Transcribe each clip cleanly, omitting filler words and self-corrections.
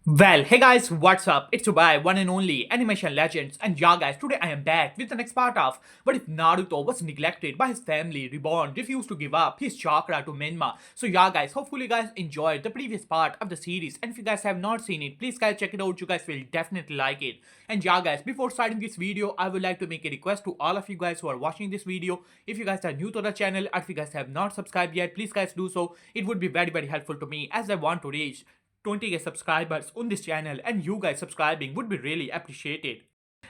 Well, hey guys, what's up? It's your boy, one and only Animation Legends, and yeah guys, today I am back with the next part of what if Naruto was neglected by his family, reborn, refused to give up his chakra to Menma. So yeah guys, hopefully you guys enjoyed the previous part of the series, and if you guys have not seen it, please guys check it out, you guys will definitely like it. And yeah guys, before starting this video, I would like to make a request to all of you guys who are watching this video. If you guys are new to the channel, or if you guys have not subscribed yet, please guys do so. It would be very helpful to me as I want to reach 20k subscribers on this channel, and you guys subscribing would be really appreciated.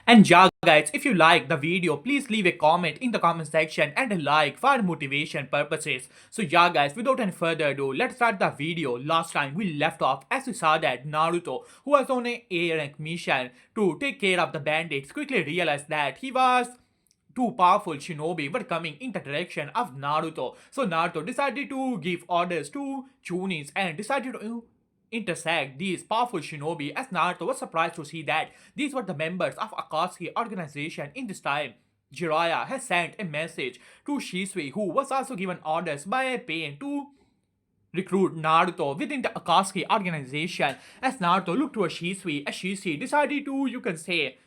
And yeah guys, if you like the video, please leave a comment in the comment section and a like for motivation purposes. So yeah guys, without any further ado, let's start the video. Last time we left off as we saw that Naruto, who was on a rank mission to take care of the bandits, quickly realized that he was two powerful shinobi were coming in the direction of Naruto. So Naruto decided to give orders to Chunins and decided to intersect these powerful shinobi, as Naruto was surprised to see that these were the members of Akatsuki organization in this time. Jiraiya has sent a message to Shisui, who was also given orders by Pain to recruit Naruto within the Akatsuki organization. As Naruto looked to a Shisui, as Shisui decided to, you can say,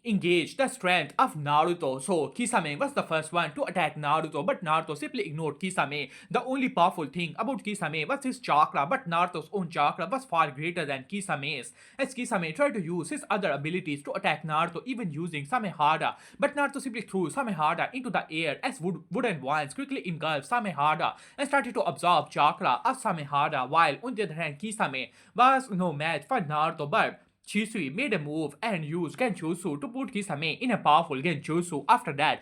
engage the strength of Naruto. So Kisame was the first one to attack Naruto, but Naruto simply ignored Kisame. The only powerful thing about Kisame was his chakra, but Naruto's own chakra was far greater than Kisame's. As Kisame tried to use his other abilities to attack Naruto, even using Samehada, but Naruto simply threw Samehada into the air as wooden vines quickly engulfed Samehada and started to absorb chakra of Samehada, while on the other hand Kisame was no match for Naruto, but Chisui made a move and used Genjutsu to put Kisame in a powerful Genjutsu. After that,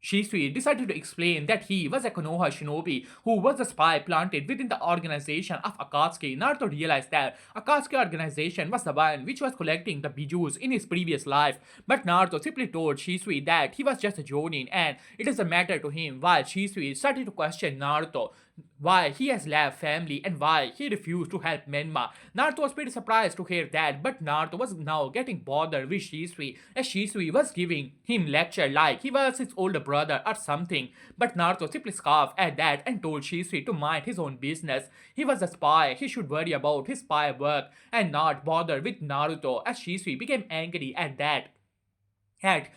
Shisui decided to explain that he was a Konoha shinobi who was a spy planted within the organization of Akatsuki. Naruto realized that Akatsuki organization was the one which was collecting the bijus in his previous life, but Naruto simply told Shisui that he was just a jonin and it doesn't matter to him, while Shisui started to question Naruto why he has left family and why he refused to help Menma. Naruto was pretty surprised to hear that, but Naruto was now getting bothered with Shisui, as Shisui was giving him lecture like he was his older brother or something. But Naruto simply scoffed at that and told Shisui to mind his own business. He was a spy, he should worry about his spy work and not bother with Naruto, as Shisui became angry at that. And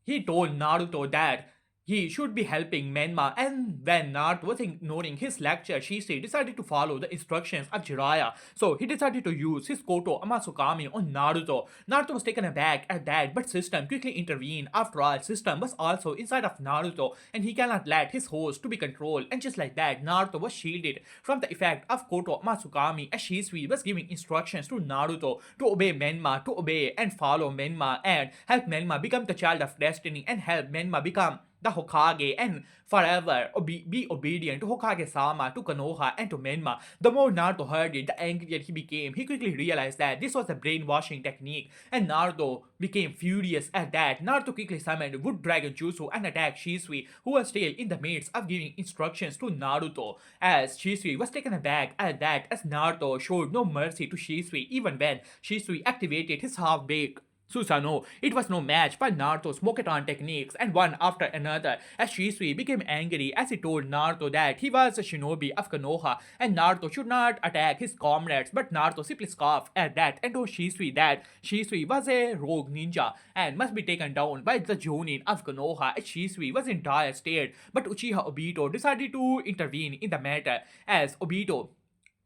he told Naruto that he should be helping Menma, and when Naruto was ignoring his lecture, Shisui decided to follow the instructions of Jiraiya. So he decided to use his Koto Amasukami on Naruto. Naruto was taken aback at that, but System quickly intervened. After all, System was also inside of Naruto, and he cannot let his host to be controlled. And just like that, Naruto was shielded from the effect of Koto Amasukami, as Shisui was giving instructions to Naruto to obey Menma, to obey and follow Menma, and help Menma become the child of destiny, and help Menma become the Hokage and forever be obedient to Hokage-sama, to Konoha, and to Menma. The more Naruto heard it, the angrier he became. He quickly realized that this was a brainwashing technique, and Naruto became furious at that. Naruto quickly summoned Wood Dragon Jutsu and attacked Shisui, who was still in the midst of giving instructions to Naruto. As Shisui was taken aback at that, as Naruto showed no mercy to Shisui even when Shisui activated his half-baked Susanoo. It was no match for Naruto's Moketon techniques, and one after another, as Shisui became angry as he told Naruto that he was a shinobi of Konoha and Naruto should not attack his comrades, but Naruto simply scoffed at that and told Shisui that Shisui was a rogue ninja and must be taken down by the Jonin of Konoha, as Shisui was in dire state, but Uchiha Obito decided to intervene in the matter, as Obito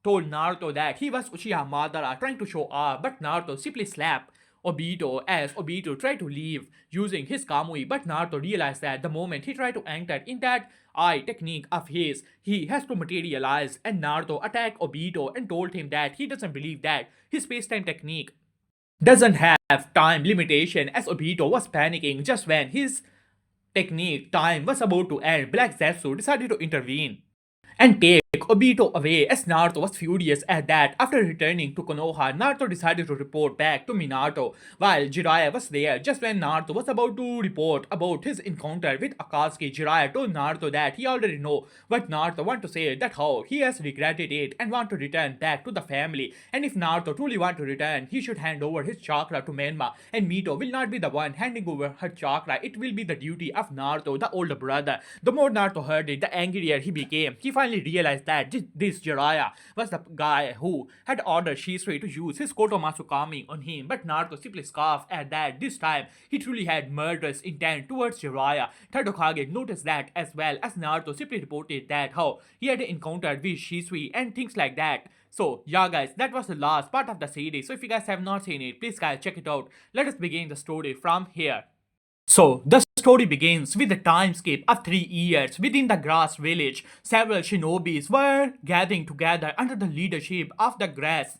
told Naruto that he was Uchiha Madara trying to show off, but Naruto simply slapped Obito as Obito tried to leave using his Kamui, but Naruto realized that the moment he tried to enter in that eye technique of his, he has to materialize, and Naruto attacked Obito and told him that he doesn't believe that his space-time technique doesn't have time limitation, as Obito was panicking just when his technique time was about to end. Black Zetsu decided to intervene and take Obito away, as Naruto was furious at that. After returning to Konoha, Naruto decided to report back to Minato, while Jiraiya was there. Just when Naruto was about to report about his encounter with Akatsuki, Jiraiya told Naruto that he already know what Naruto want to say, that how he has regretted it and want to return back to the family. And if Naruto truly want to return, he should hand over his chakra to Menma, and Mito will not be the one handing over her chakra. It will be the duty of Naruto, the older brother. The more Naruto heard it, the angrier he became. He finally realized that this Jiraiya was the guy who had ordered Shisui to use his Kotomatsu Kami on him, but Naruto simply scoffed at that. This time, he truly had murderous intent towards Jiraiya. Third Hokage noticed that as well, as Naruto simply reported that how he had encountered with Shisui and things like that. So yeah guys, that was the last part of the series. So if you guys have not seen it, please guys check it out. Let us begin the story from here. So, the story begins with a time skip of 3 years. Within the grass village, several shinobis were gathering together under the leadership of the grass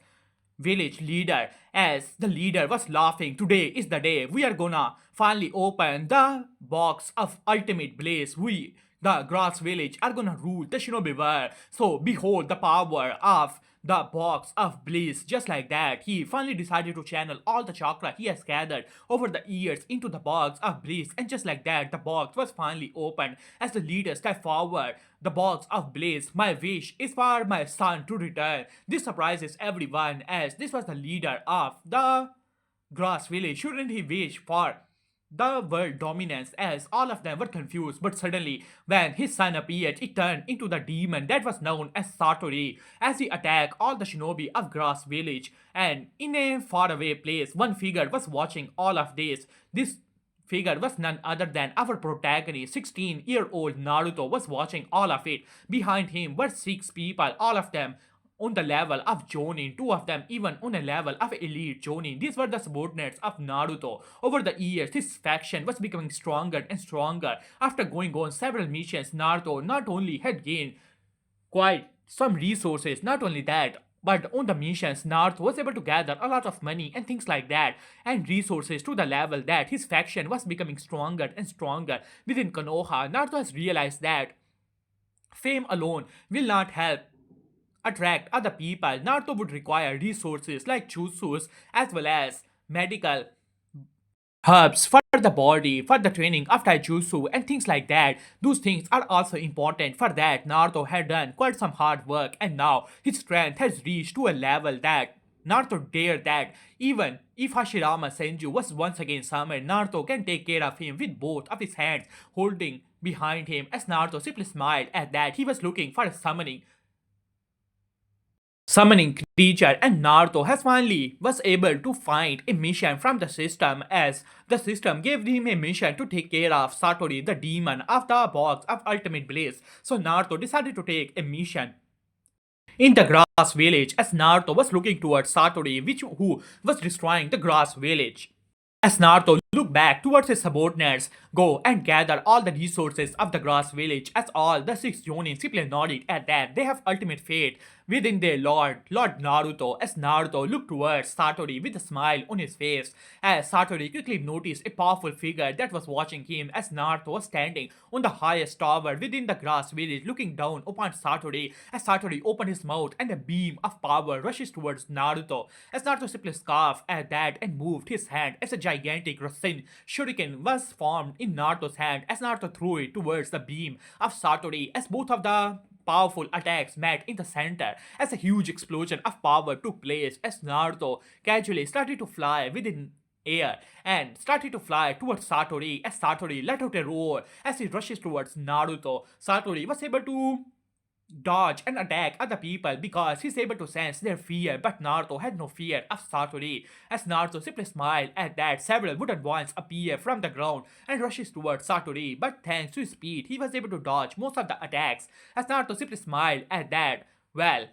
village leader. As the leader was laughing, today is the day we are gonna finally open the box of ultimate blaze. We, the grass village, are gonna rule the shinobi world. So, behold the power of the box of bliss. Just like that, he finally decided to channel all the chakra he has gathered over the years into the box of bliss, and just like that, the box was finally opened. As the leader stepped forward, the box of bliss, my wish is for my son to return. This surprises everyone, as this was the leader of the grass village. Shouldn't he wish for the world dominance? As all of them were confused, but suddenly, when his son appeared, it turned into the demon that was known as Satori. As he attacked all the shinobi of Grass Village, and in a faraway place, one figure was watching all of this. This figure was none other than our protagonist. 16-year-old Naruto was watching all of it. Behind him were 6 people, all of them on the level of Jonin, 2 of them even on a level of elite Jonin. These were the subordinates of Naruto. Over the years, his faction was becoming stronger and stronger. After going on several missions, Naruto not only had gained quite some resources, not only that, but on the missions, Naruto was able to gather a lot of money and things like that, and resources to the level that his faction was becoming stronger and stronger. Within Konoha, Naruto has realized that fame alone will not help attract other people. Naruto would require resources like jutsus as well as medical herbs for the body, for the training of taijutsu and things like that. Those things are also important. For that, Naruto had done quite some hard work, and now his strength has reached to a level that Naruto dared that even if Hashirama Senju was once again summoned, Naruto can take care of him with both of his hands holding behind him. As Naruto simply smiled at that, he was looking for a summoning creature, and Naruto has finally was able to find a mission from the system, as the system gave him a mission to take care of Satori, the demon of the box of ultimate bliss. So Naruto decided to take a mission in the grass village, as Naruto was looking towards Satori, who was destroying the grass village. As Naruto looked back towards his subordinates, go and gather all the resources of the grass village, as all the 6 Jonin simply nodded at that. They have ultimate faith within their Lord Naruto. As Naruto looked towards Satori with a smile on his face, as Satori quickly noticed a powerful figure that was watching him, as Naruto was standing on the highest tower within the grass village looking down upon Satori. As Satori opened his mouth and a beam of power rushes towards Naruto, as Naruto simply scoffed at that and moved his hand, as a gigantic Rasen shuriken was formed in Naruto's hand, as Naruto threw it towards the beam of Satori. As both of the powerful attacks met in the center, as a huge explosion of power took place, as Naruto casually started to fly within air and started to fly towards Satori, as Satori let out a roar as he rushes towards Naruto. Satori was able to dodge and attack other people because he's able to sense their fear, but Naruto had no fear of Satori. As Naruto simply smiled at that, several wooden wands appear from the ground and rushes towards Satori, but thanks to his speed, he was able to dodge most of the attacks. As Naruto simply smiled at that, well,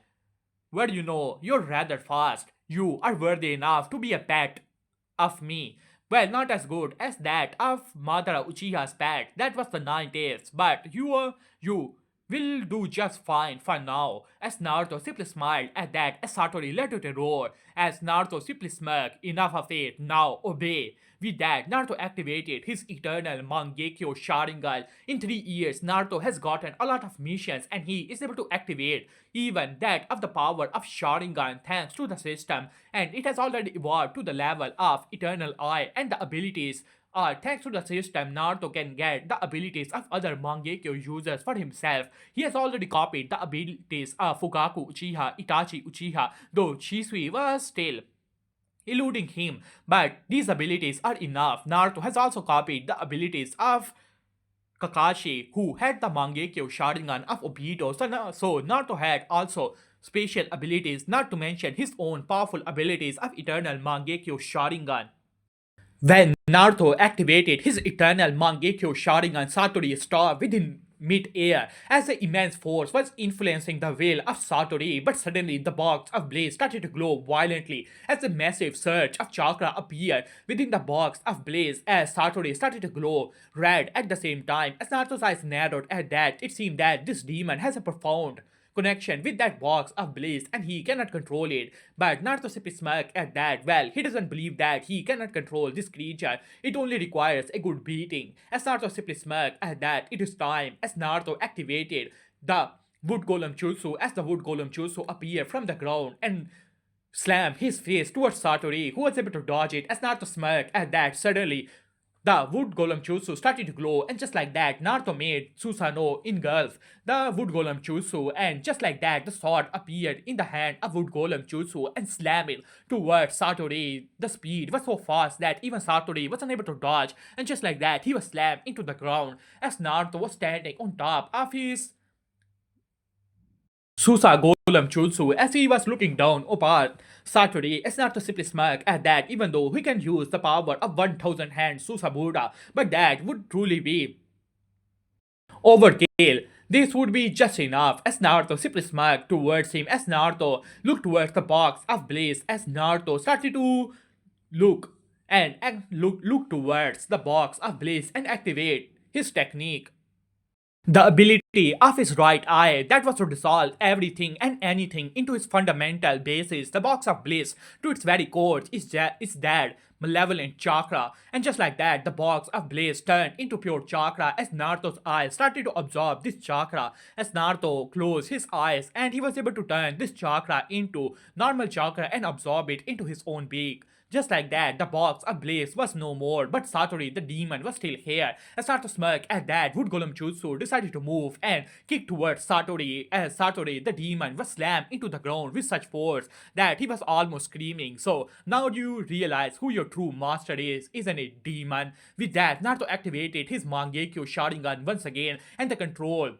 what do you know, you're rather fast. You are worthy enough to be a pet of me. Well, not as good as that of Madara Uchiha's pet. That was the 9 days, but you will do just fine for now. As Naruto simply smiled at that, as Satori let out a roar, as Naruto simply smirked, enough of it, now obey. With that, Naruto activated his eternal Mangekyo Sharingan. In 3 years, Naruto has gotten a lot of missions, and he is able to activate even that of the power of Sharingan thanks to the system, and it has already evolved to the level of Eternal Eye, and the abilities thanks to the system, Naruto can get the abilities of other Mangekyo users for himself. He has already copied the abilities of Fugaku Uchiha, Itachi Uchiha, though Shisui was still eluding him. But these abilities are enough. Naruto has also copied the abilities of Kakashi, who had the Mangekyo Sharingan of Obito, so Naruto had also special abilities, not to mention his own powerful abilities of Eternal Mangekyo Sharingan. When Naruto activated his eternal Mangekyo Sharingan, Satori stopped within mid-air as the immense force was influencing the will of Satori, but suddenly the box of blaze started to glow violently as a massive surge of chakra appeared within the box of blaze as Satori started to glow red at the same time. As Naruto's eyes narrowed at that, it seemed that this demon has a profound connection with that box of bliss and he cannot control it. But Naruto simply smirked at that. Well, he doesn't believe that he cannot control this creature. It only requires a good beating. As Naruto simply smirked at that, it is time as Naruto activated the Wood Golem Jutsu as the Wood Golem Jutsu appeared from the ground and slammed his face towards Satori, who was able to dodge it as Naruto smirked at that. Suddenly, the wood golem jutsu started to glow, and just like that, Naruto made Susanoo engulf the wood golem jutsu, and just like that, the sword appeared in the hand of wood golem jutsu and slammed it towards Satori. The speed was so fast that even Satori was unable to dodge, and just like that, he was slammed into the ground as Naruto was standing on top of his Susa Golem Jutsu as he was looking down upon Satori. It's not to simply smirk at that, even though he can use the power of 1000 hands Susa Buddha, but that would truly be overkill. This would be just enough as Naruto simply smirked towards him as Naruto looked towards the box of blaze as Naruto started to look look towards the box of blaze and activate his technique. The ability of his right eye that was to dissolve everything and anything into its fundamental basis, the box of bliss, to its very core, is that malevolent chakra. And just like that, the box of bliss turned into pure chakra as Naruto's eyes started to absorb this chakra. As Naruto closed his eyes and he was able to turn this chakra into normal chakra and absorb it into his own being. Just like that, the box of blaze was no more, but Satori the demon was still here. As Naruto smirked at that, Wood Golem Jutsu decided to move and kick towards Satori as Satori the demon was slammed into the ground with such force that he was almost screaming. So now you realize who your true master is, isn't it, demon? With that, Naruto activated his Mangekyo Sharingan once again and the control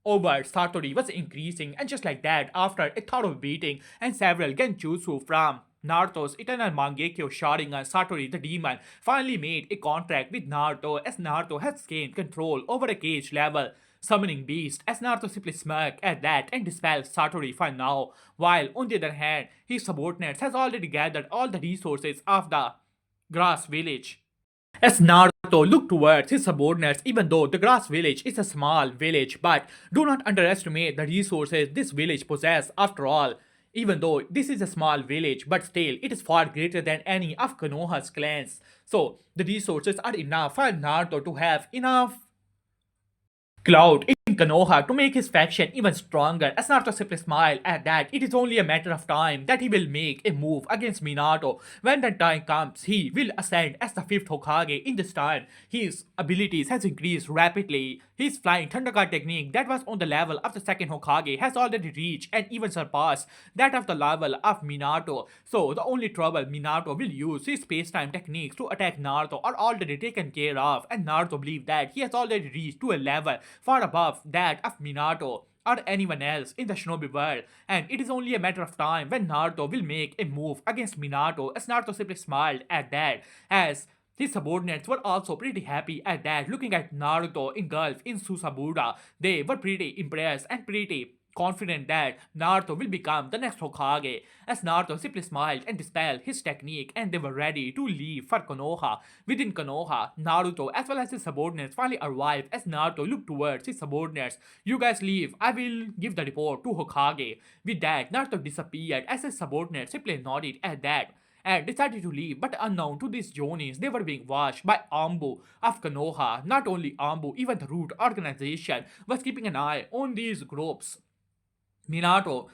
over Satori was increasing, and just like that, after a thorough beating and several genjutsu from Naruto's eternal Mangekyo Sharingan, Satori the demon finally made a contract with Naruto as Naruto has gained control over a cage level summoning beast as Naruto simply smirked at that and dispelled Satori for now, while on the other hand, his subordinates has already gathered all the resources of the grass village. As Naruto looked towards his subordinates, even though the grass village is a small village, but do not underestimate the resources this village possesses after all. Even though this is a small village, but still it is far greater than any of Konoha's clans. So the resources are enough for Naruto to have enough clout in Konoha to make his faction even stronger. As Naruto simply smiled at that, it is only a matter of time that he will make a move against Minato. When that time comes, he will ascend as the 5th Hokage. In this time, his abilities has increased rapidly. His flying Thundercard technique that was on the level of the 2nd Hokage has already reached and even surpassed that of the level of Minato. So the only trouble Minato will use his space-time techniques to attack Naruto are already taken care of, and Naruto believes that he has already reached to a level far above that of Minato or anyone else in the shinobi world, and it is only a matter of time when Naruto will make a move against Minato. As Naruto simply smiled at that, as his subordinates were also pretty happy at that, looking at Naruto engulfed in Susabuda. They were pretty impressed and pretty confident that Naruto will become the next Hokage. As Naruto simply smiled and dispelled his technique, and they were ready to leave for Konoha. Within Konoha, Naruto as well as his subordinates finally arrived as Naruto looked towards his subordinates. You guys leave, I will give the report to Hokage. With that, Naruto disappeared as his subordinates simply nodded at that and decided to leave, but unknown to these Jonis, they were being watched by Ambu of Konoha. Not only Ambu, even the root organization was keeping an eye on these groups. Minato,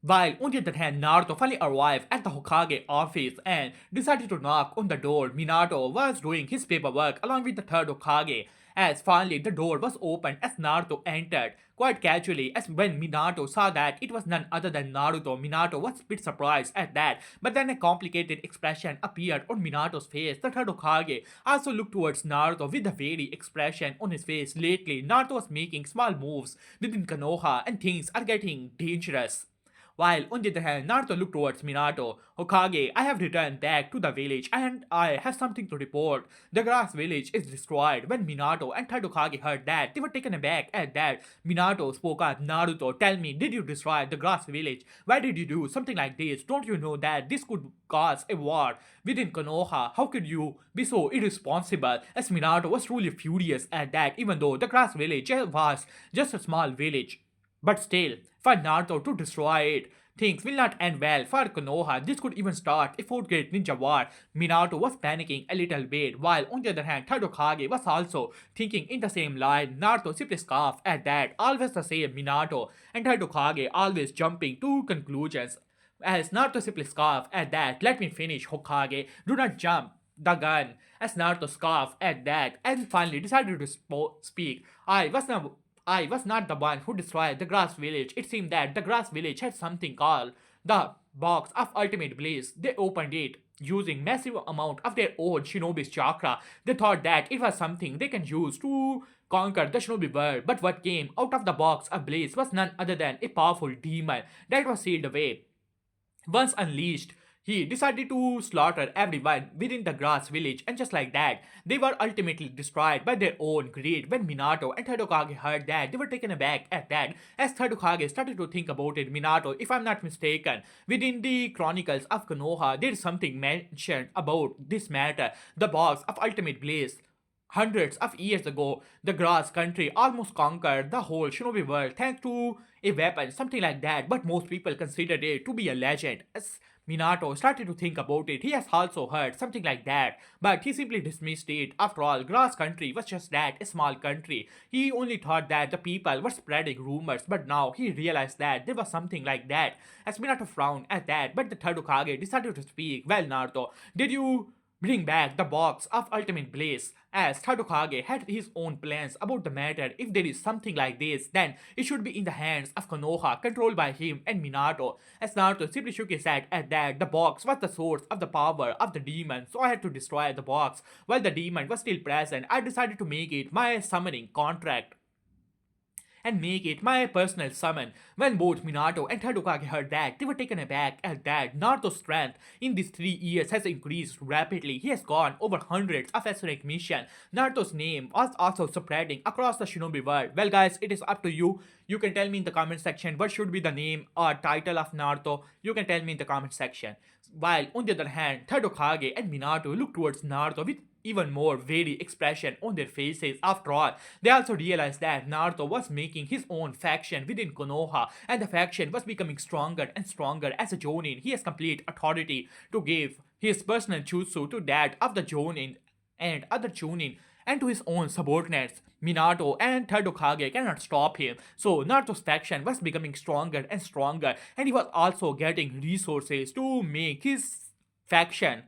while on the other hand, Naruto finally arrived at the Hokage office and decided to knock on the door. Minato was doing his paperwork along with the third Hokage, as finally the door was opened as Naruto entered. Quite casually, as when Minato saw that it was none other than Naruto, Minato was a bit surprised at that. But then a complicated expression appeared on Minato's face. The third Hokage also looked towards Naruto with a wary expression on his face. Lately, Naruto was making small moves within Konoha and things are getting dangerous. While on the other hand, Naruto looked towards Minato. Hokage, I have returned back to the village and I have something to report. The grass village is destroyed. When Minato and third Hokage heard that, they were taken aback at that. Minato spoke up, Naruto, tell me, did you destroy the grass village? Why did you do something like this? Don't you know that this could cause a war within Konoha? How could you be so irresponsible? As Minato was truly furious at that, even though the grass village was just a small village. But still, for Naruto to destroy it, things will not end well for Konoha. This could even start a fourth great ninja war. Minato was panicking a little bit, while on the other hand, Tadokage was also thinking in the same line. Naruto simply scoffed at that. Always the same Minato and Tadokage always jumping to conclusions. As Naruto simply scoffed at that. Let me finish, Hokage. Do not jump the gun. As Naruto scoffed at that and finally decided to speak. I was not the one who destroyed the grass village. It seemed that the grass village had something called the box of ultimate bliss. They opened it using massive amount of their own shinobi's chakra. They thought that it was something they can use to conquer the shinobi world. But what came out of the box of bliss was none other than a powerful demon that was sealed away. Once unleashed, he decided to slaughter everyone within the grass village, and just like that, they were ultimately destroyed by their own greed. When Minato and Tadokage heard that, they were taken aback at that. As Tadokage started to think about it, Minato, if I'm not mistaken, within the Chronicles of Konoha, there is something mentioned about this matter, the box of ultimate bliss. Hundreds of years ago, the grass country almost conquered the whole shinobi world thanks to a weapon, something like that, but most people considered it to be a legend. As Minato started to think about it, he has also heard something like that, but he simply dismissed it. After all, grass country was just that, a small country. He only thought that the people were spreading rumors, but now he realized that there was something like that. As Minato frowned at that, but the third Hokage decided to speak. Well, Naruto, did you bring back the box of ultimate bliss? As Tadokage had his own plans about the matter. If there is something like this, then it should be in the hands of Konoha, controlled by him and Minato. As Naruto simply shook his head at that, the box was the source of the power of the demon, so I had to destroy the box. While the demon was still present, I decided to make it my summoning contract and make it my personal summon. When both Minato and Tadokage heard that, they were taken aback at that. Naruto's strength in these 3 years has increased rapidly. He has gone over hundreds of asterisk missions. Naruto's name was also spreading across the shinobi world. Well guys, it is up to you. You can tell me in the comment section what should be the name or title of Naruto. You can tell me in the comment section. While on the other hand, Tadokage and Minato look towards Naruto with even more wary expression on their faces. After all, they also realized that Naruto was making his own faction within Konoha, and the faction was becoming stronger and stronger. As a Jonin, he has complete authority to give his personal jutsu to that of the Jonin and other Chunin, and to his own subordinates. Minato and third Hokage cannot stop him, so Naruto's faction was becoming stronger and stronger, and he was also getting resources to make his faction.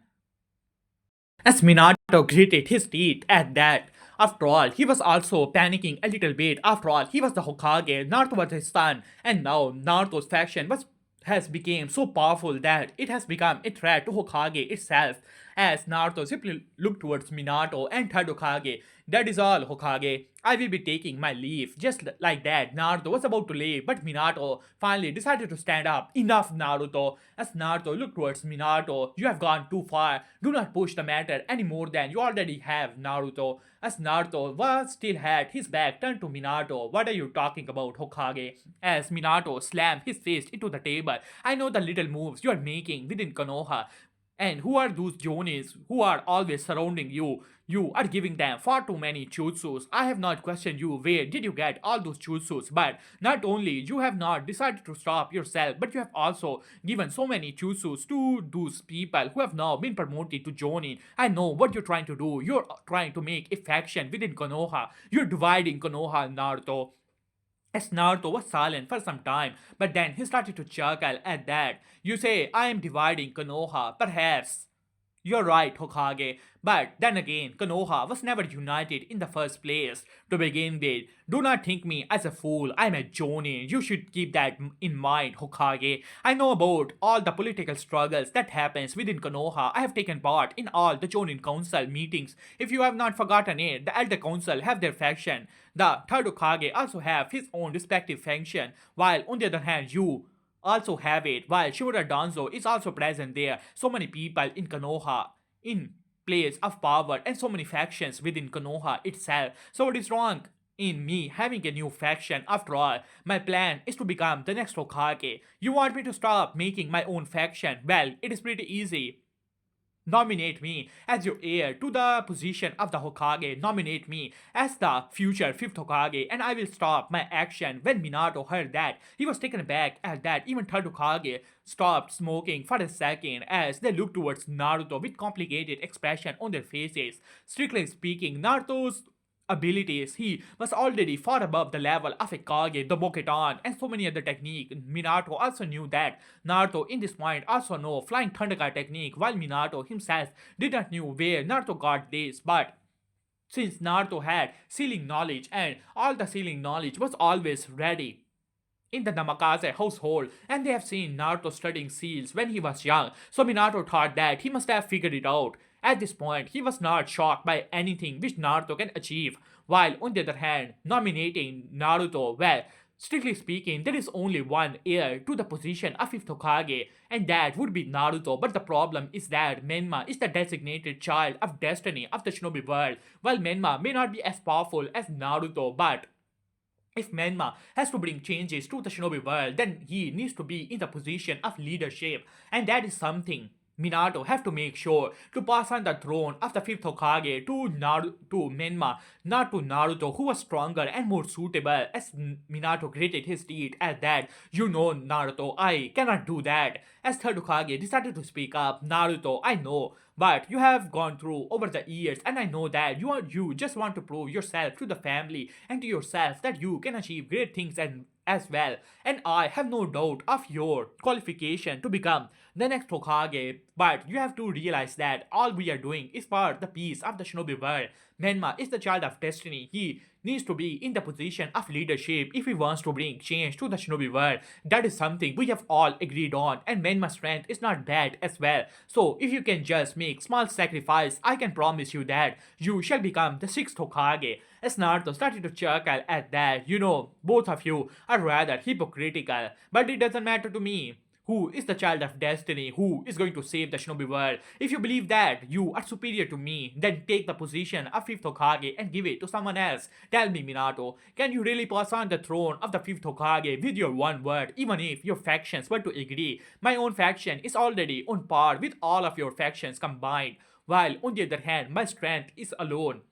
As Minato gritted his teeth at that, after all, he was also panicking a little bit. After all, he was the Hokage, Naruto was his son, and now Naruto's faction has become so powerful that it has become a threat to Hokage itself. As Naruto simply looked towards Minato and third Hokage. That is all, Hokage. I will be taking my leave. Just like that, Naruto was about to leave, but Minato finally decided to stand up. Enough, Naruto. As Naruto looked towards Minato, you have gone too far. Do not push the matter any more than you already have, Naruto. As Naruto was still had his back turned to Minato. What are you talking about, Hokage? As Minato slammed his fist into the table. I know the little moves you are making within Konoha. And who are those Jonis who are always surrounding you? You are giving them far too many jutsus. I have not questioned you where did you get all those jutsus, but not only you have not decided to stop yourself, but you have also given so many jutsus to those people who have now been promoted to Jonin. I know what you're trying to do. You're trying to make a faction within Konoha. You're dividing Konoha, Naruto. As Naruto was silent for some time, but then he started to chuckle at that. You say, I am dividing Konoha. Perhaps You're right, Hokage. But then again, Konoha was never united in the first place. To begin with, do not think me as a fool. I'm a Jonin. You should keep that in mind, Hokage. I know about all the political struggles that happens within Konoha. I have taken part in all the Jonin Council meetings. If you have not forgotten it, the Elder Council have their faction. The third Hokage also have his own respective faction, while on the other hand, you also have it, while Shimura Danzo is also present there. So many people in Konoha in place of power and so many factions within Konoha itself. So what is wrong in me having a new faction? After all, my plan is to become the next Hokage. You want me to stop making my own faction? Well, it is pretty easy. Nominate me as your heir to the position of the Hokage. Nominate me as the future fifth Hokage, and I will stop my action. When Minato heard that, he was taken aback at that. Even third Hokage stopped smoking for a second as they looked towards Naruto with complicated expression on their faces. Strictly speaking, Naruto's abilities, he was already far above the level of a Kage, the Boketan, and so many other techniques. Minato also knew that Naruto in this point also know Flying Thundercat technique, while Minato himself did not knew where Naruto got this, but since Naruto had sealing knowledge and all the sealing knowledge was always ready in the Namikaze household, and they have seen Naruto studying seals when he was young, so Minato thought that he must have figured it out. At this point, he was not shocked by anything which Naruto can achieve, while on the other hand, nominating Naruto, well, strictly speaking, there is only one heir to the position of fifth Hokage, and that would be Naruto. But the problem is that Menma is the designated child of destiny of the shinobi world. While Menma may not be as powerful as Naruto, but if Menma has to bring changes to the shinobi world, then he needs to be in the position of leadership, and that is something Minato have to make sure to pass on the throne of the fifth Hokage to Menma, not to Naruto, who was stronger and more suitable. As Minato gritted his teeth at that, you know, Naruto, I cannot do that. As third Hokage decided to speak up, Naruto, I know, but you have gone through over the years, and I know that you just want to prove yourself to the family and to yourself that you can achieve great things and as well. And I have no doubt of your qualification to become the next Hokage. But you have to realize that all we are doing is for the peace of the shinobi world. Menma is the child of destiny. He needs to be in the position of leadership if he wants to bring change to the shinobi world. That is something we have all agreed on, and Menma's strength is not bad as well. So if you can just make small sacrifice, I can promise you that you shall become the sixth Hokage. As Naruto started to chuckle at that, you know, both of you are rather hypocritical, but it doesn't matter to me. Who is the child of destiny? Who is going to save the shinobi world? If you believe that you are superior to me, then take the position of fifth Hokage and give it to someone else. Tell me, Minato, can you really pass on the throne of the fifth Hokage with your one word, even if your factions were to agree? My own faction is already on par with all of your factions combined, while on the other hand, my strength is alone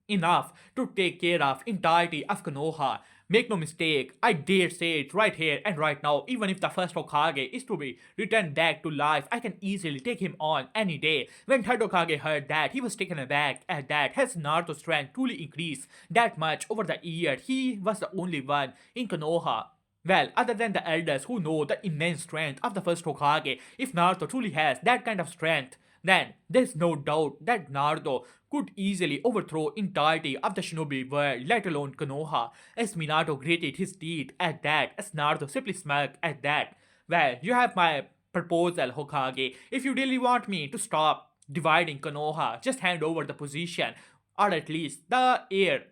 enough to take care of entirety of Konoha. Make no mistake, I dare say it right here and right now, even if the first Hokage is to be returned back to life, I can easily take him on any day. When third Hokage heard that, he was taken aback at that. Has Naruto's strength truly increased that much over the year? He was the only one in Konoha, well, other than the elders who know the immense strength of the first Hokage. If Naruto truly has that kind of strength, then there's no doubt that Naruto could easily overthrow entirety of the shinobi world, let alone Konoha. As Minato gritted his teeth at that, as Naruto simply smirked at that. Well, you have my proposal, Hokage. If you really want me to stop dividing Konoha, just hand over the position, or at least the heir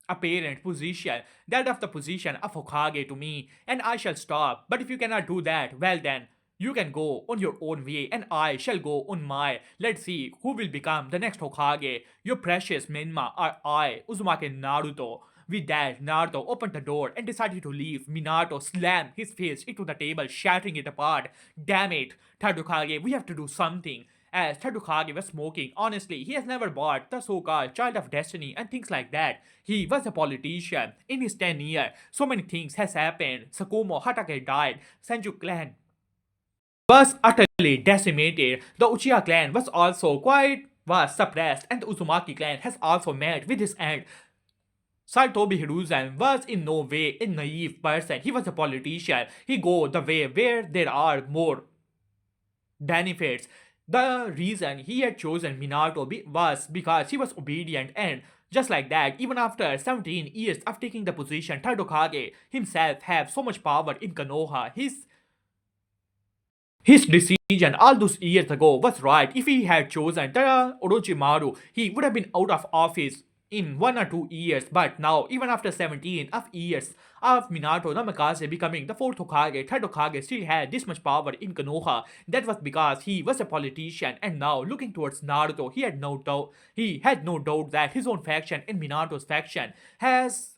apparent position, that of the position of Hokage to me, and I shall stop. But if you cannot do that, well then, you can go on your own way and I shall go on my. Let's see who will become the next Hokage, your precious Menma or I, Uzumaki Naruto. With that, Naruto opened the door and decided to leave. Minato slammed his face into the table, shattering it apart. Damn it, third Hokage, we have to do something. As third Hokage was smoking, honestly, he has never bought the so-called Child of Destiny and things like that. He was a politician. In his 10 years, so many things has happened. Sakumo Hatake died. Senju clan was utterly decimated. The Uchiha clan was suppressed, and the Uzumaki clan has also met with his end. Saitobi Hiruzen was in no way a naive person. He was a politician. He go the way where there are more benefits. The reason he had chosen Minato was because he was obedient, and just like that, even after 17 years of taking the position, third Hokage himself have so much power in Konoha. His decision all those years ago was right. If he had chosen Orochimaru, he would have been out of office in 1 or 2 years. But now, even after 17 of years of Minato Namikaze becoming the fourth Hokage, third Hokage still had this much power in Konoha. That was because he was a politician. And now, looking towards Naruto, he had no doubt that his own faction and Minato's faction has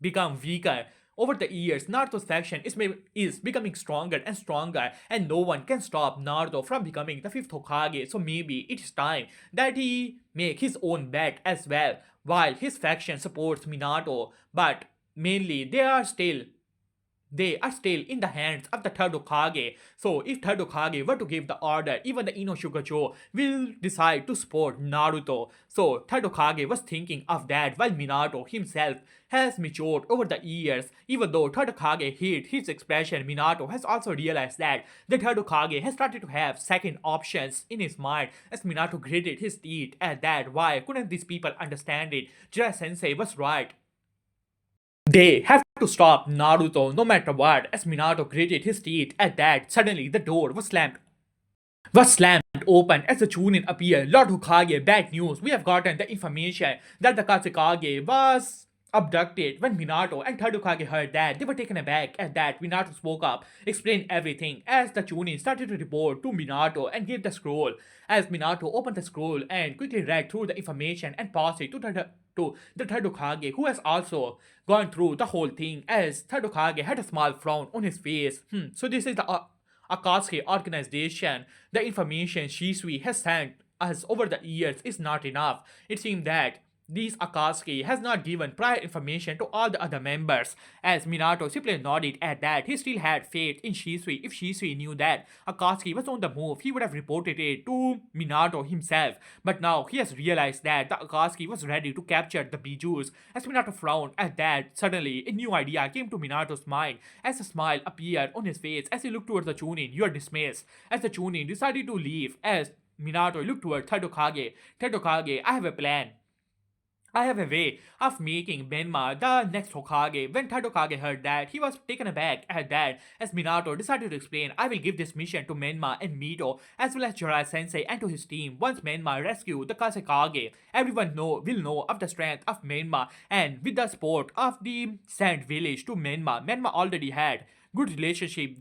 become weaker. Over the years, Naruto's faction is becoming stronger and stronger, and no one can stop Naruto from becoming the fifth Hokage. So maybe it is time that he make his own bet as well. While his faction supports Minato, but mainly they are still in the hands of the third Hokage. So if third Hokage were to give the order, even the Inosugacho will decide to support Naruto. So third Hokage was thinking of that while Minato himself has matured over the years. Even though third Hokage hid his expression, Minato has also realized that the third Hokage has started to have second options in his mind. As Minato gritted his teeth at that, why couldn't these people understand it? Jiraiya Sensei was right. They have to stop Naruto no matter what. As Minato gritted his teeth at that, suddenly the door was slammed open as the Chunin appeared. Lord Hokage, bad news. We have gotten the information that the Kazekage was abducted. When Minato and third Hokage heard that, they were taken aback at that. Minato spoke up, explained everything as the Chunin started to report to Minato and gave the scroll. As Minato opened the scroll and quickly read through the information and passed it to the third Hokage, who has also gone through the whole thing, as third Hokage had a small frown on his face. So this is the Akatsuki organization. The information Shisui has sent us over the years is not enough. It seems that this Akatsuki has not given prior information to all the other members. As Minato simply nodded at that, he still had faith in Shisui. If Shisui knew that Akatsuki was on the move, he would have reported it to Minato himself. But now he has realized that the Akatsuki was ready to capture the Bijus. As Minato frowned at that, suddenly a new idea came to Minato's mind. As a smile appeared on his face as he looked towards the Chunin, "You are dismissed." As the Chunin decided to leave, as Minato looked toward Third Hokage, "Third Hokage, I have a plan. I have a way of making Benma the next Hokage." When third Hokage heard that, he was taken aback at that, as Minato decided to explain, "I will give this mission to Menma and Mito, as well as Jiraiya Sensei and to his team. Once Menma rescue the Kazekage, everyone will know of the strength of Menma, and with the support of the Sand Village to Menma already had good relationship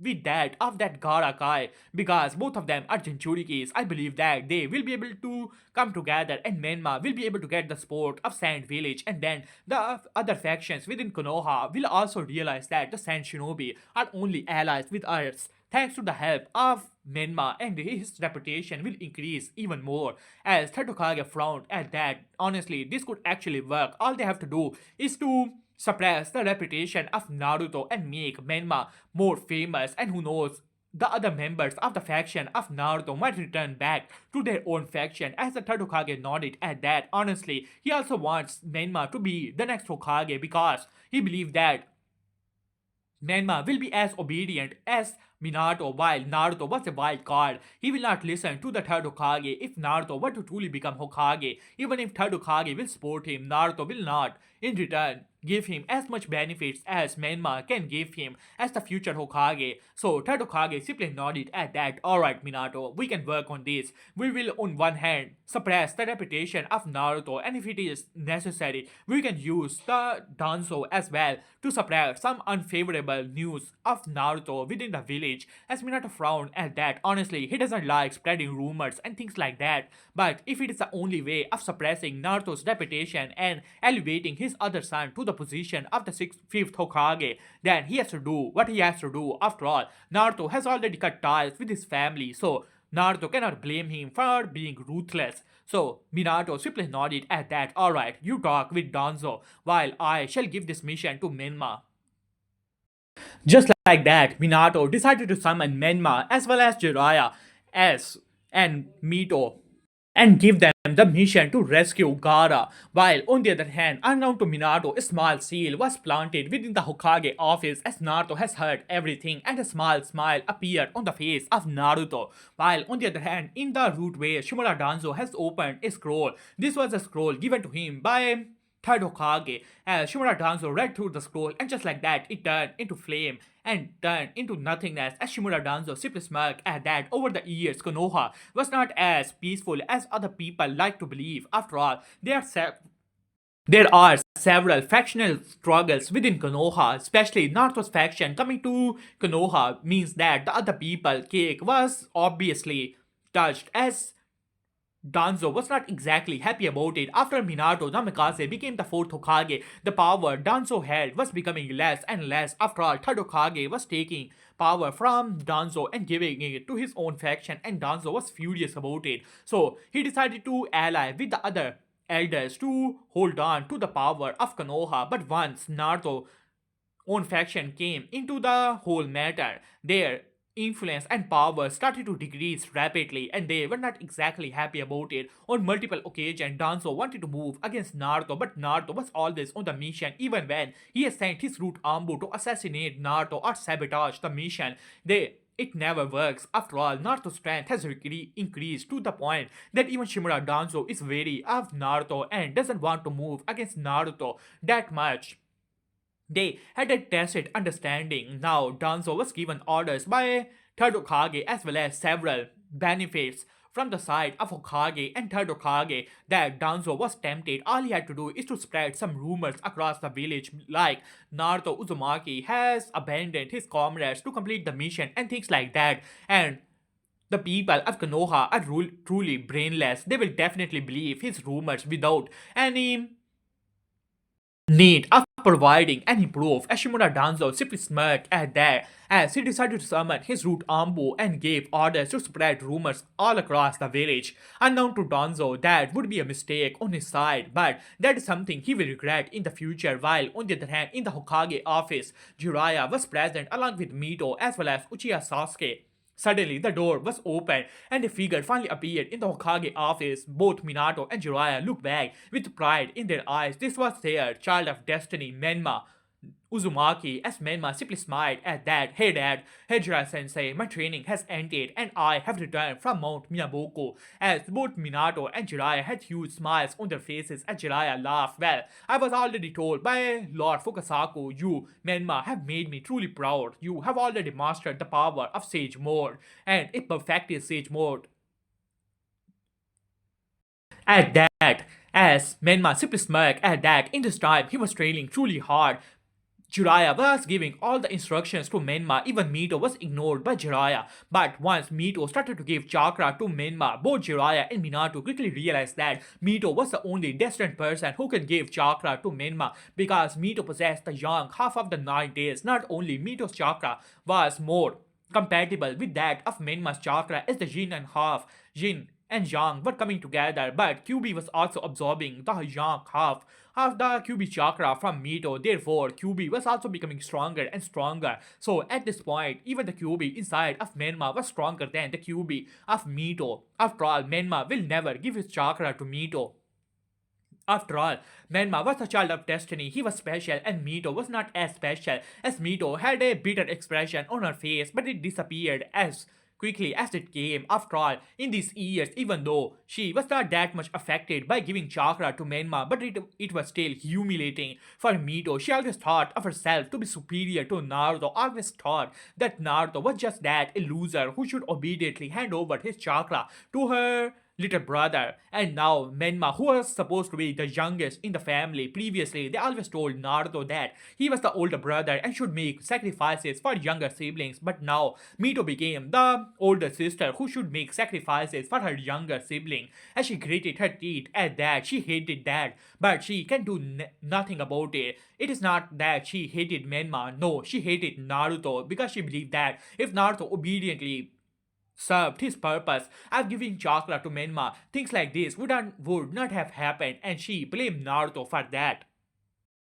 with that of that Garakai, because both of them are Jinchurikis. I believe that they will be able to come together, and Menma will be able to get the support of Sand Village, and then the other factions within Konoha will also realize that the Sand Shinobi are only allies with us. Thanks to the help of Menma, and his reputation will increase even more." As Third Hokage frowned at that, honestly, this could actually work. All they have to do is to suppress the reputation of Naruto and make Menma more famous, and who knows, the other members of the faction of Naruto might return back to their own faction. As the third Hokage nodded at that, honestly, he also wants Menma to be the next Hokage, because he believes that Menma will be as obedient as Minato, while Naruto was a wild card. He will not listen to the third Hokage if Naruto were to truly become Hokage. Even if third Hokage will support him, Naruto will not, in return, give him as much benefits as Menma can give him as the future Hokage. So third Hokage simply nodded at that. "Alright, Minato, we can work on this. We will, on one hand, suppress the reputation of Naruto, and if it is necessary, we can use the Danzo as well to suppress some unfavorable news of Naruto within the village." As Minato frowned at that, honestly, he doesn't like spreading rumors and things like that. But if it is the only way of suppressing Naruto's reputation and elevating his other son to the position of the fifth Hokage, then he has to do what he has to do. After all, Naruto has already cut ties with his family, so Naruto cannot blame him for being ruthless. So Minato simply nodded at that. "Alright, you talk with Danzo, while I shall give this mission to Menma." Just like that, Minato decided to summon Menma as well as Jiraiya as and Mito and give them the mission to rescue Gaara. While on the other hand, unknown to Minato, a small seal was planted within the Hokage office as Naruto has heard everything, and a small smile appeared on the face of Naruto. While on the other hand, in the root way, Shimura Danzo has opened a scroll. This was a scroll given to him by third Hokage. As Shimura Danzo read through the scroll, and just like that, it turned into flame and turned into nothingness as Shimura Danzo simply smirked at that. Over the years, Konoha was not as peaceful as other people like to believe. After all, there are several factional struggles within Konoha, especially Naruto's faction coming to Konoha means that the other people cake was obviously touched as Danzo was not exactly happy about it. After Minato Namikaze became the fourth Hokage, the power Danzo held was becoming less and less. After all, third Hokage was taking power from Danzo and giving it to his own faction, and Danzo was furious about it. So he decided to ally with the other elders to hold on to the power of Konoha. But once Naruto own faction came into the whole matter, their influence and power started to decrease rapidly, and they were not exactly happy about it. On multiple occasions, Danzo wanted to move against Naruto, but Naruto was always on the mission. Even when he had sent his root Ambu to assassinate Naruto or sabotage the mission, it never works. After all, Naruto's strength has increased to the point that even Shimura Danzo is wary of Naruto and doesn't want to move against Naruto that much. They had a tacit understanding. Now, Danzo was given orders by third Hokage as well as several benefits from the side of Hokage and third Hokage that Danzo was tempted. All he had to do is to spread some rumors across the village like Naruto Uzumaki has abandoned his comrades to complete the mission and things like that. And the people of Konoha are truly brainless. They will definitely believe his rumors without any need of providing any proof. Ashimura Danzo simply smirked at that as he decided to summon his root Ambu and gave orders to spread rumors all across the village. Unknown to Danzo, that would be a mistake on his side, but that is something he will regret in the future. While on the other hand, in the Hokage office, Jiraiya was present along with Mito as well as Uchiha Sasuke. Suddenly, the door was opened and a figure finally appeared in the Hokage office. Both Minato and Jiraiya looked back with pride in their eyes. This was their child of destiny, Menma Uzumaki. As Menma simply smiled at that. Hey dad, hey Jiraiya-sensei, my training has ended and I have returned from Mount Minaboku. As both Minato and Jiraiya had huge smiles on their faces as Jiraiya laughed. Well, I was already told by Lord Fukasaku, you, Menma, have made me truly proud. You have already mastered the power of Sage Mode and it perfected Sage Mode. At that, as Menma simply smirked at that, in this time he was trailing truly hard. Jiraiya was giving all the instructions to Menma. Even Mito was ignored by Jiraiya. But once Mito started to give chakra to Menma, both Jiraiya and Minato quickly realized that Mito was the only destined person who could give chakra to Menma because Mito possessed the young half of the 9 days. Not only Mito's chakra was more compatible with that of Menma's chakra as the yin and half, yin and yang were coming together, but QB was also absorbing the yang half of the QB chakra from Mito. Therefore, QB was also becoming stronger and stronger. So at this point, even the QB inside of Menma was stronger than the QB of Mito. After all, Menma will never give his chakra to Mito. After all, Menma was a child of destiny. He was special and Mito was not as special, as Mito had a bitter expression on her face, but it disappeared as quickly as it came. After all, in these years, even though she was not that much affected by giving chakra to Menma, but it was still humiliating for Mito. She always thought of herself to be superior to Naruto, always thought that Naruto was just that, a loser who should obediently hand over his chakra to her little brother. And now Menma, who was supposed to be the youngest in the family, previously they always told Naruto that he was the older brother and should make sacrifices for younger siblings, but now Mito became the older sister who should make sacrifices for her younger sibling. As she gritted her teeth at that, she hated that, but she can do nothing about it. It is not that she hated Menma, no, she hated Naruto because she believed that if Naruto obediently served his purpose of giving chakra to Menma, things like this would not have happened, and she blamed Naruto for that.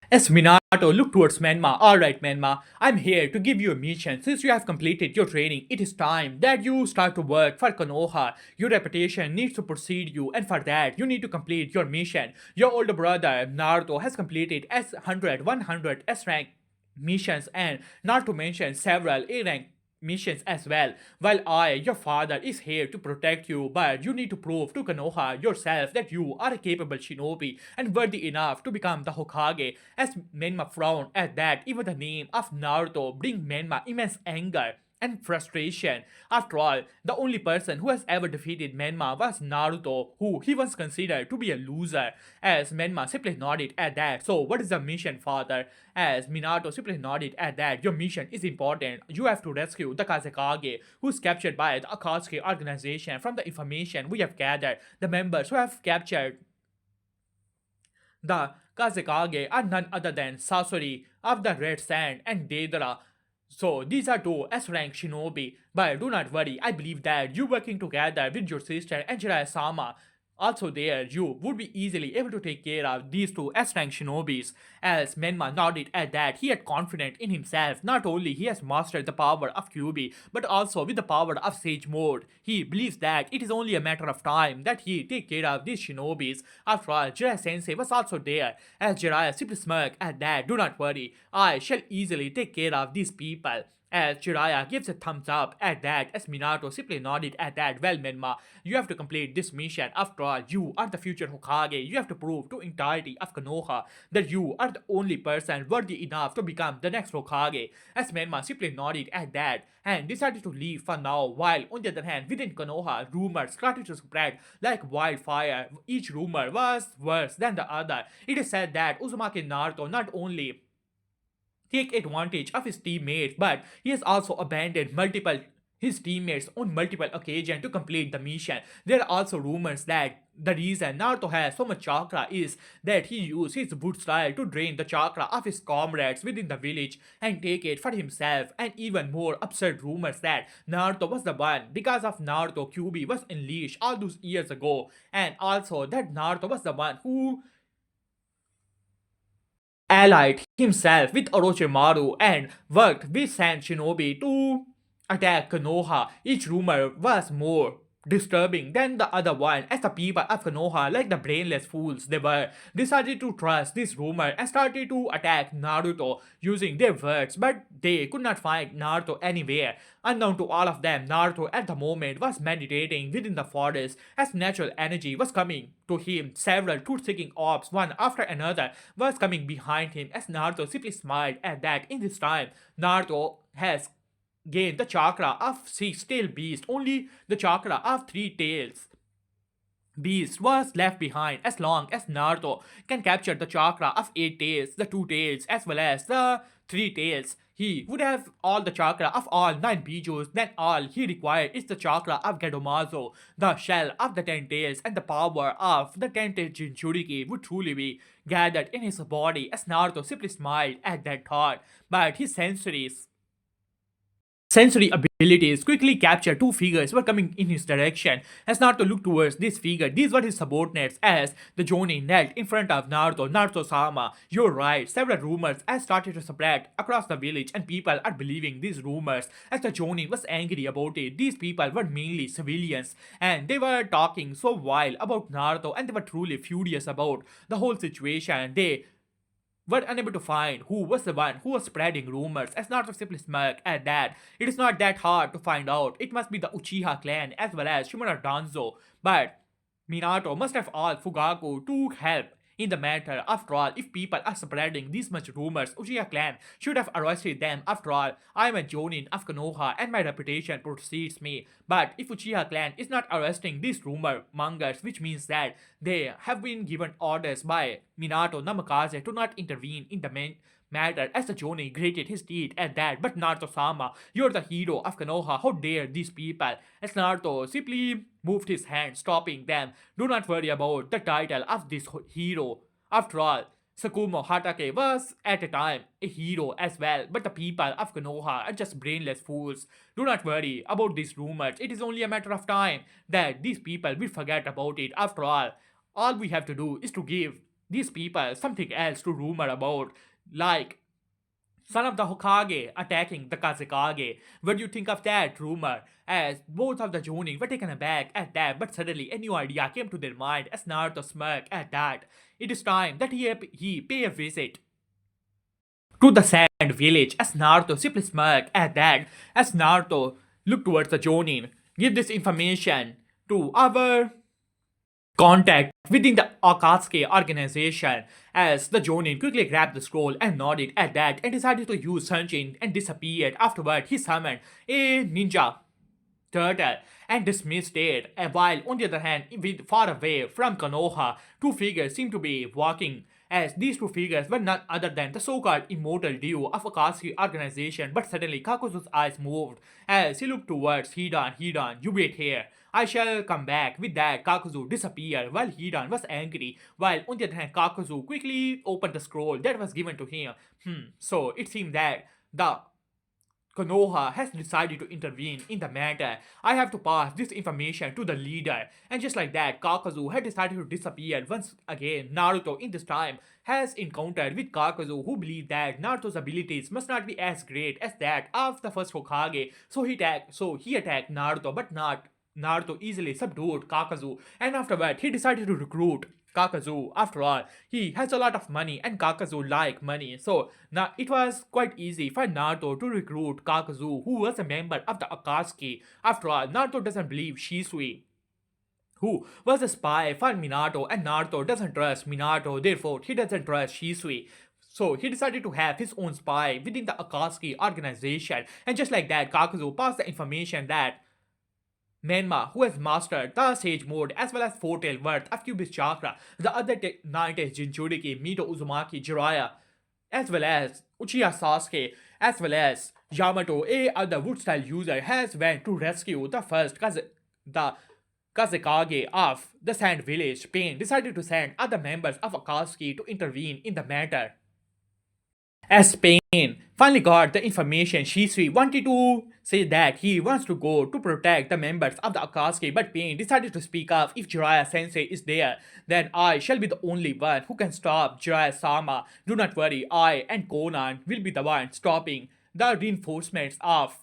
As Minato looked towards Menma, alright Menma, I'm here to give you a mission. Since you have completed your training, it is time that you start to work for Konoha. Your reputation needs to precede you, and for that, you need to complete your mission. Your older brother, Naruto, has completed S100, 100 S rank missions, and not to mention several A rank missions as well. While I, your father, is here to protect you, but you need to prove to Konoha yourself that you are a capable shinobi and worthy enough to become the Hokage. As Menma frowned at that, even the name of Naruto bring Menma immense anger and frustration. After all, the only person who has ever defeated Menma was Naruto, who he once considered to be a loser. As Menma simply nodded at that, so what is the mission, father? As Minato simply nodded at that, your mission is important. You have to rescue the Kazekage, who is captured by the Akatsuki organization. From the information we have gathered, the members who have captured the Kazekage are none other than Sasori of the Red Sand and Deidara. So these are two S-rank shinobi, but do not worry, I believe that you working together with your sister and Jiraiya-sama also there, you would be easily able to take care of these two S-rank shinobis. As Menma nodded at that, he had confidence in himself. Not only he has mastered the power of Kyuubi, but also with the power of Sage Mode. He believes that it is only a matter of time that he take care of these shinobis. After all, Jiraiya-sensei was also there. As Jiraiya simply smirked at that, do not worry, I shall easily take care of these people. As Jiraiya gives a thumbs up at that, as Minato simply nodded at that, well Menma, you have to complete this mission. After all, you are the future Hokage. You have to prove to entirety of Konoha that you are the only person worthy enough to become the next Hokage. As Menma simply nodded at that and decided to leave for now, while on the other hand, within Konoha, rumors started to spread like wildfire. Each rumor was worse than the other. It is said that Uzumaki Naruto not only take advantage of his teammates, but he has also abandoned multiple his teammates on multiple occasions to complete the mission. There are also rumors that the reason Naruto has so much chakra is that he used his boot style to drain the chakra of his comrades within the village and take it for himself. And even more absurd rumors that Naruto was the one because of Naruto Kyuubi was unleashed all those years ago, and also that Naruto was the one who allied himself with Orochimaru and worked with Sand Shinobi to attack Konoha. Each rumor was more disturbing than the other one, as the people of Konoha, like the brainless fools they were, decided to trust this rumor and started to attack Naruto using their words, but they could not find Naruto anywhere. Unknown to all of them, Naruto at the moment was meditating within the forest as natural energy was coming to him. Several truth-seeking orbs, one after another, was coming behind him as Naruto simply smiled at that. In this time, Naruto has gained the chakra of six-tailed beast. Only the chakra of three tails beast was left behind. As long as Naruto can capture the chakra of 8 tails, the 2 tails, as well as the 3 tails, he would have all the chakra of all 9 bijus. Then all he required is the chakra of Gedomazo, the shell of the 10 tails, and the power of the 10 tailed Jinchuriki would truly be gathered in his body. As Naruto simply smiled at that thought, but his sensory abilities quickly captured two figures were coming in his direction. As Naruto looked towards this figure, these were his subordinates. As the Jonin knelt in front of Naruto, Naruto-sama, you're right, several rumors have started to spread across the village and people are believing these rumors. As the Jonin was angry about it, these people were mainly civilians and they were talking so wild about Naruto and they were truly furious about the whole situation. They were unable to find who was the one who was spreading rumors, as Naruto simply smirked at that. It is not that hard to find out. It must be the Uchiha clan as well as Shimura Danzo. But Minato must have asked Fugaku to help in the matter. After all, if people are spreading these much rumors, Uchiha clan should have arrested them. After all, I am a Jonin of Konoha and my reputation precedes me. But if Uchiha clan is not arresting these rumor mongers, which means that they have been given orders by Minato Namikaze to not intervene in the matter, as the Jonin grated his teeth at that. But Naruto-sama, you're the hero of Konoha, how dare these people? As Naruto simply moved his hand, stopping them. Do not worry about the title of this hero. After all, Sakumo Hatake was at a time a hero as well, but the people of Konoha are just brainless fools. Do not worry about these rumors. It is only a matter of time that these people will forget about it. After all we have to do is to give these people something else to rumor about, like son of the Hokage attacking the Kazekage. What do you think of that rumor? As both of the Jonin were taken aback at that, but suddenly a new idea came to their mind as Naruto smirked at that. It is time that he pay a visit to the sand village as Naruto simply smirked at that as Naruto looked towards the Jonin. Give this information to our contact within the Akatsuki organization as the Jonin quickly grabbed the scroll and nodded at that and decided to use Sunjin and disappeared. Afterward, he summoned a ninja turtle and dismissed it. While on the other hand, far away from Konoha, two figures seemed to be walking as these two figures were none other than the so-called immortal duo of Akatsuki organization. But suddenly Kakuzu's eyes moved as he looked towards Hidan. Hidan, you wait here. I shall come back. With that, Kakuzu disappeared while Hidan was angry. While on the other hand, Kakuzu quickly opened the scroll that was given to him. So it seemed that the Konoha has decided to intervene in the matter. I have to pass this information to the leader. And just like that, Kakazu had decided to disappear once again. Naruto in this time has encountered with Kakazu, who believed that Naruto's abilities must not be as great as that of the first Hokage. So he attacked Naruto, but not Naruto easily subdued Kakazu, and afterward he decided to recruit Kakazu. After all, he has a lot of money and Kakazu like money. So now it was quite easy for Naruto to recruit Kakazu, who was a member of the Akatsuki. After all, Naruto doesn't believe Shisui, who was a spy for Minato, and Naruto doesn't trust Minato, therefore he doesn't trust Shisui. So he decided to have his own spy within the Akatsuki organization, and just like that, Kakazu passed the information that Menma, who has mastered the Sage Mode as well as 4-tail worth of Cubis Chakra, the other 9 is Jinchuriki, Mito Uzumaki, Jiraiya, as well as Uchiha Sasuke, as well as Yamato, a other wood style user, has went to rescue the Kazekage of the Sand Village. Pain decided to send other members of Akatsuki to intervene in the matter. As Pain finally got the information, Shisui wanted to say that he wants to go to protect the members of the Akatsuki, but Pain decided to speak up. If Jiraiya Sensei is there, then I shall be the only one who can stop Jiraiya-sama. Do not worry, I and Conan will be the one stopping the reinforcements of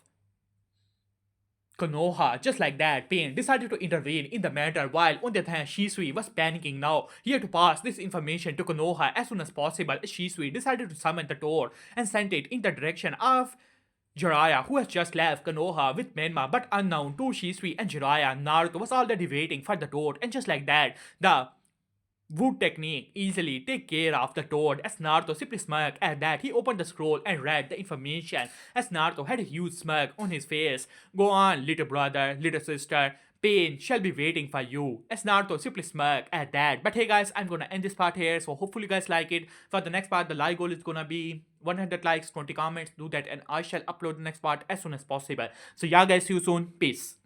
Konoha. Just like that, Pain decided to intervene in the matter, while on the other hand, Shisui was panicking now. He had to pass this information to Konoha as soon as possible. Shisui decided to summon the door and sent it in the direction of Jiraiya, who has just left Konoha with Menma, but unknown to Shisui and Jiraiya, Naruto was already waiting for the door, and just like that, the wood technique easily take care of the toad as Naruto simply smirked at that. He opened the scroll and read the information as Naruto had a huge smirk on his face. Go on, little brother, little sister. Pain shall be waiting for you. As Naruto simply smirked at that. But hey guys, I'm gonna end this part here. So hopefully you guys like it. For the next part, the like goal is gonna be 100 likes, 20 comments. Do that and I shall upload the next part as soon as possible. So yeah guys, see you soon. Peace.